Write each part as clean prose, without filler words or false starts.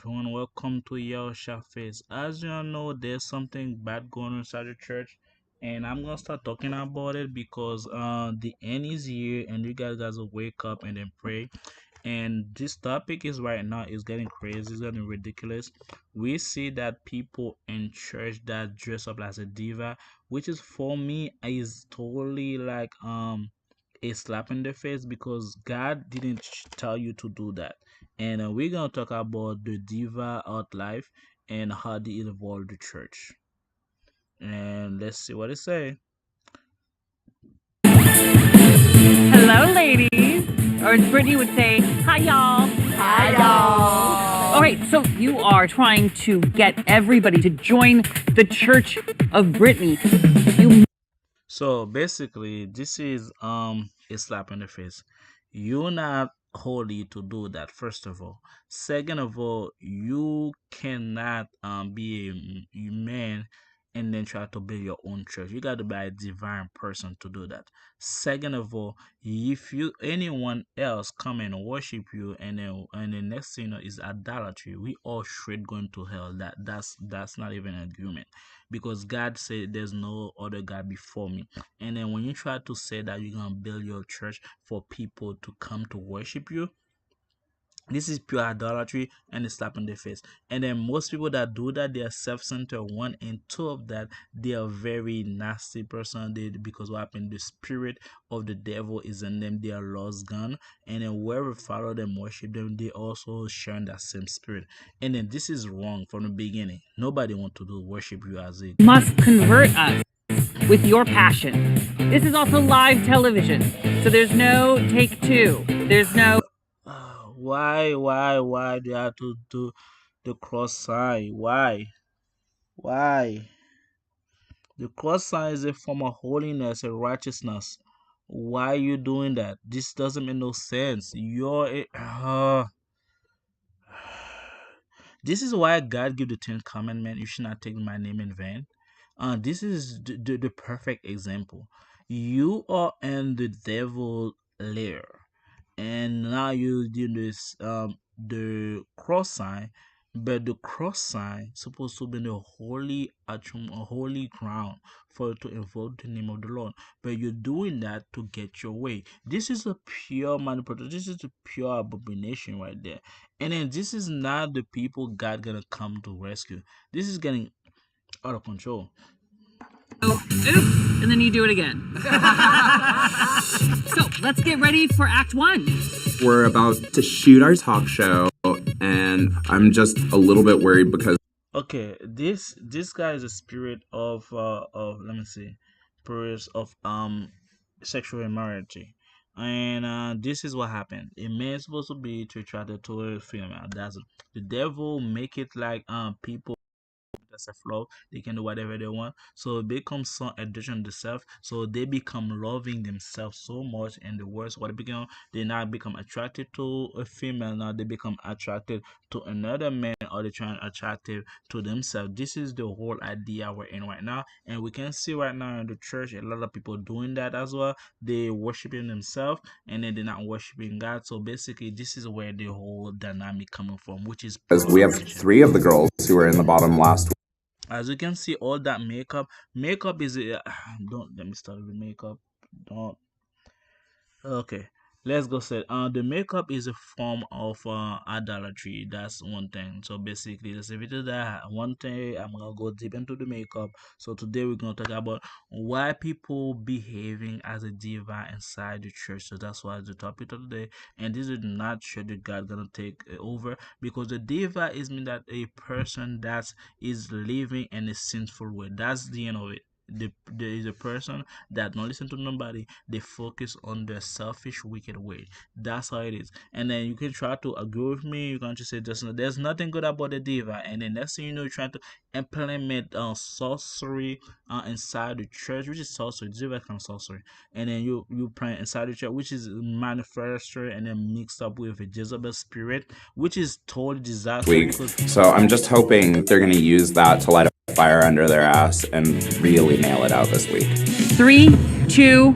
everyone. Welcome to YAHUSHA Face. As you all know, there's something bad going on inside the church, and I'm gonna start talking about it because the end is here, and you guys will wake up and then pray. And this topic is right now is getting crazy, it's getting ridiculous. We see that people in church that dress up as a diva, which is for me is totally like a slap in the face because God didn't tell you to do that. And we're gonna talk about the diva art life and how they involve the church. And let's see what it say. Hello, ladies. Or as Brittany would say, hi, y'all. Hi, y'all. All right, so you are trying to get everybody to join the Church of Brittany. So basically, this is a slap in the face. You're not holy to do that. First of all, second of all, you cannot be a man and then try to build your own church. You got to be a divine person to do that. Second of all, if you anyone else come and worship you and the next thing you know is idolatry, we all straight going to hell. That's not even an argument because God said there's no other God before me. And then when you try to say that you're gonna build your church for people to come to worship you, this is pure idolatry and a slap in the face. And then most people that do that, they are self-centered. One and two of that, they are very nasty person. Because what happened, the spirit of the devil is in them. They are lost gone. And then whoever follow them, worship them, they also share that same spirit. And then this is wrong from the beginning. Nobody want to do worship you as a Must convert us with your passion. This is also live television, so there's no take two. There's no. Why do you have to do the cross sign? Why? The cross sign is a form of holiness and righteousness. Why are you doing that? This doesn't make no sense. This is why God give the Ten Commandments. You should not take my name in vain. This is the perfect example. You are in the devil lair, and now you do this the cross sign, but the cross sign supposed to be the holy a holy ground for you to invoke the name of the Lord, but you're doing that to get your way. This is a pure manipulation. This is a pure abomination right there. And then this is not the people God gonna come to rescue. This is getting out of control. And then you do it again. So let's get ready for Act 1. We're about to shoot our talk show, and I'm just a little bit worried because Okay, this guy is a spirit of let me see, spirit of sexual immorality, and this is what happened. A man is supposed to be attracted to a female. That's the devil make it like people self-love, they can do whatever they want, so it becomes some addiction to self, so they become loving themselves so much. And the worst what they become, they now become attracted to a female, now they become attracted to another man, or they try and attractive to themselves. This is the whole idea we're in right now, and we can see right now in the church a lot of people doing that as well. They worshiping themselves and then they're not worshiping God. So basically this is where the whole dynamic coming from, which is we have prostitution. 3 of the girls who were in the bottom last As you can see, all that makeup is don't let me start with makeup. Don't. Okay, let's go set. The makeup is a form of idolatry. That's one thing. So basically, let's if it is that one thing, I'm gonna go deep into the makeup. So today we're gonna talk about why people behaving as a diva inside the church. So that's why the topic of the day. And this is not sure that God gonna take over, because the diva is mean that a person that is living in a sinful way. That's the end of it. There is a person that don't listen to nobody. They focus on their selfish, wicked way. That's how it is. And then you can try to agree with me. You can just say there's nothing good about the diva. And then next thing you know, you're trying to implement sorcery inside the church, which is sorcery. Diva kind of sorcery. And then you plant inside the church, which is manufactured and then mixed up with a Jezebel spirit, which is totally disastrous. week. So I'm just hoping they're going to use that to light a fire under their ass and really nail it out this week. 3, 2,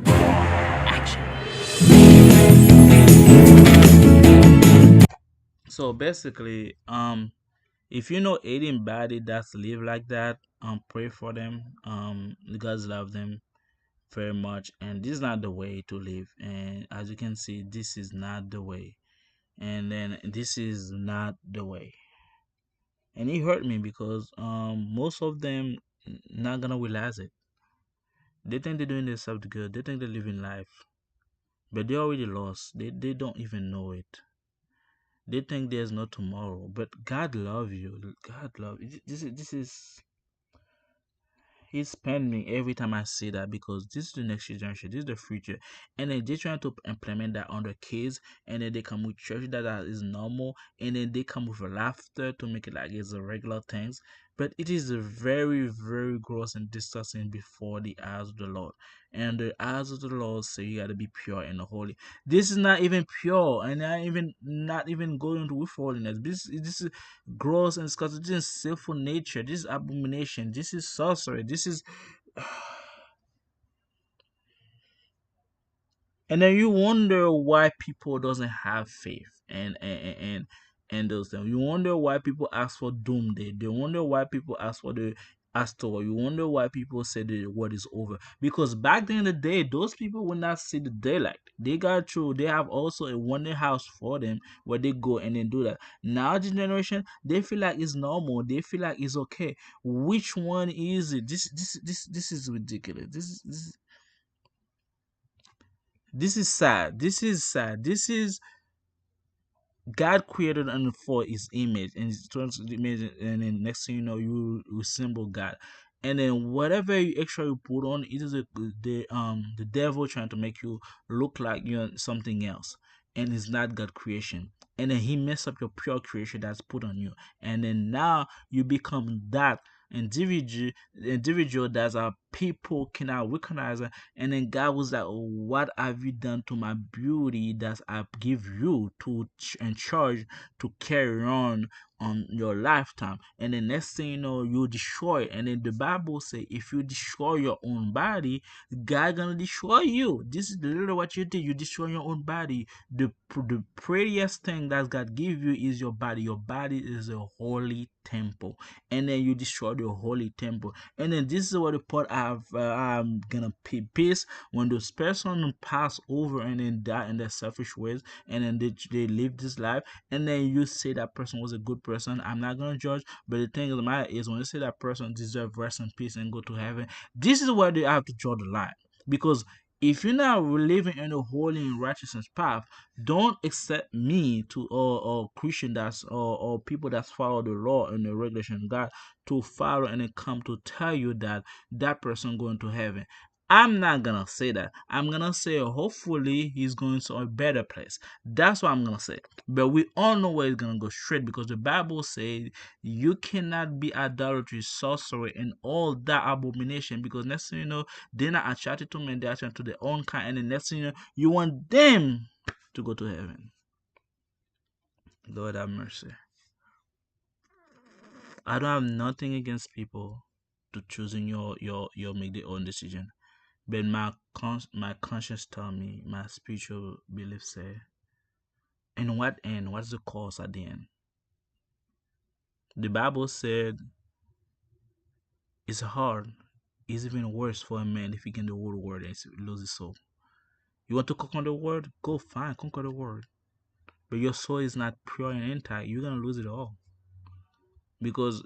action. So basically, if you know anybody that's live like that, pray for them. God love them very much, and this is not the way to live. And as you can see, this is not the way. And then this is not the way. And it hurt me because most of them not gonna realize it. They think they're doing themselves good. They think they're living life, but they already lost. They don't even know it. They think there's no tomorrow, but God love you. God love you. This is He's pained me every time I see that because this is the next generation, this is the future. And then they trying to implement that on the kids, and then they come with church that is normal, and then they come with laughter to make it like it's a regular things. But it is a very, very gross and disgusting before the eyes of the Lord. And the eyes of the Lord say you gotta be pure and holy. This is not even pure, and not even going to with holiness. This is gross and disgusting. This is sinful nature. This is abomination. This is sorcery. This is, and then you wonder why people doesn't have faith and those things. You wonder why people ask for doomsday. They wonder why people ask for the Astor. You wonder why people say the world is over. Because back then in the day, those people would not see the daylight. They got through. They have also a wonder house for them where they go and then do that. Now the generation, they feel like it's normal. They feel like it's okay. Which one is it? This is ridiculous. This is sad. This is sad. This is God created and for His image, and His image, and then next thing you know, you resemble God, and then whatever you extra you put on, it is the devil trying to make you look like you're something else, and it's not God creation, and then he mess up your pure creation that's put on you, and then now you become that individual that our people cannot recognize, and then God was like, "What have you done to my beauty that I give you to in charge to carry on your lifetime?" And then next thing you know, you destroy it. And then the Bible say, if you destroy your own body, God gonna destroy you. This is literally what you did. You destroy your own body. The prettiest thing that God give you is your body. Your body is a holy temple, and then you destroy the holy temple. And then this is what the part I'm gonna peace when those person pass over and then die in their selfish ways, and then they live this life, and then you say that person was a good person. I'm not gonna judge, but the thing of the matter is when you say that person deserve rest in peace and go to heaven, this is where they have to draw the line. Because if you're not living in the holy and righteousness path, don't accept me to or Christian or people that follow the law and the regulation of God to follow and then come to tell you that that person going to heaven. I'm not gonna say that. I'm gonna say hopefully he's going to a better place. That's what I'm gonna say. But we all know where he's gonna go straight because the Bible says you cannot be idolatry, sorcery, and all that abomination because next thing you know, they're not attracted to men, they're attracted to their own kind, and the next thing you know, you want them to go to heaven. Lord have mercy. I don't have nothing against people to choosing your make their own decision. But my conscience tell me, my spiritual belief say, in what end? What's the cause at the end? The Bible said it's hard. It's even worse for a man if he can the whole world and lose his soul. You want to conquer the world? Go fine, conquer the world. But your soul is not pure and intact. You're gonna lose it all because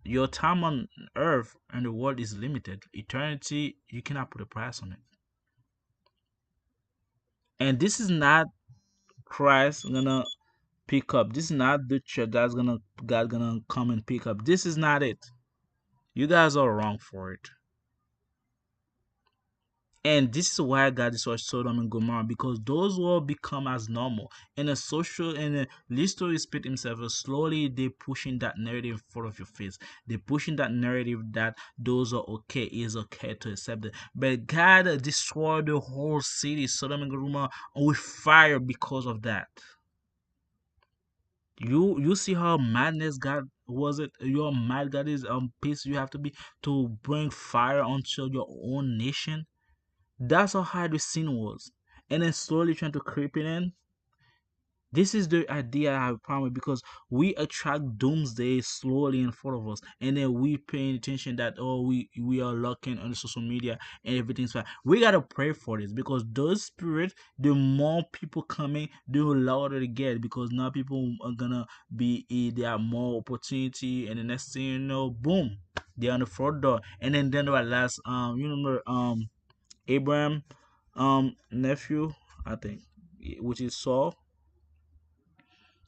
your time on earth and the world is limited. Eternity, you cannot put a price on it. And this is not Christ gonna pick up. This is not the church that's gonna God gonna come and pick up. This is not it. You guys are wrong for it. And this is why God destroyed Sodom and Gomorrah because those will become as normal. And a social and a history spirit himself slowly they pushing that narrative in front of your face. They pushing that narrative that those are okay, is okay to accept it. But God destroyed the whole city, Sodom and Gomorrah, with fire because of that. You see how madness God was it? Your mad God is peace you have to be to bring fire onto your own nation. That's how hard the sin was. And then slowly trying to creep it in. This is the idea I have a problem with, because we attract doomsday slowly in front of us, and then we paying attention that, oh, we are looking on the social media and everything's fine. We gotta pray for this, because those spirits, the more people coming, the louder they get, because now people are gonna be there are more opportunity, and the next thing you know, boom, they're on the front door, and then the last you remember Abraham nephew, I think, which is Saul,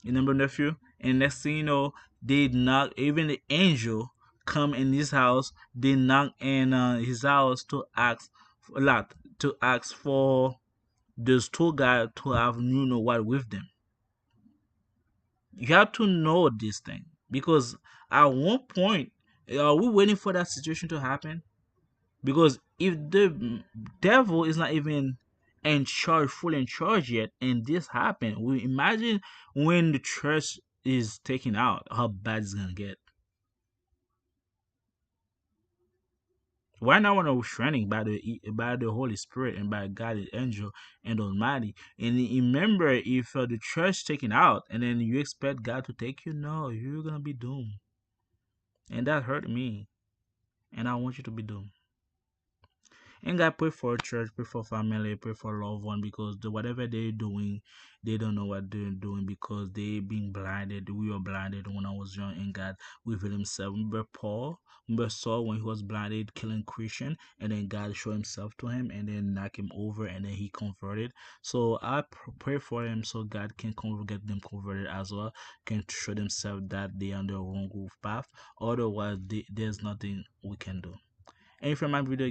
you remember nephew? And next thing you know, they knock, even the angel come in his house. They knock in his house to ask for a lot, to ask for those two guys to have what with them. You have to know this thing, because at one point, are we waiting for that situation to happen? Because if the devil is not even in charge, full in charge yet, and this happened, we imagine when the church is taken out, how bad it's gonna get. Right now, we're training by the Holy Spirit and by God, the angel, and Almighty. And remember, if the church taken out, and then you expect God to take you, no, you're gonna be doomed, and that hurt me, and I want you to be doomed. And God, pray for church, pray for family, pray for loved one, because whatever they're doing, they don't know what they're doing, because they being blinded. We were blinded when I was young, and God revealed Himself. Remember Paul, remember Saul, when he was blinded, killing Christian, and then God showed Himself to him, and then knock him over, and then he converted. So I pray for him, so God can get them converted as well, can show themselves that they are on the wrong path. Otherwise, there's nothing we can do. And if you like my video,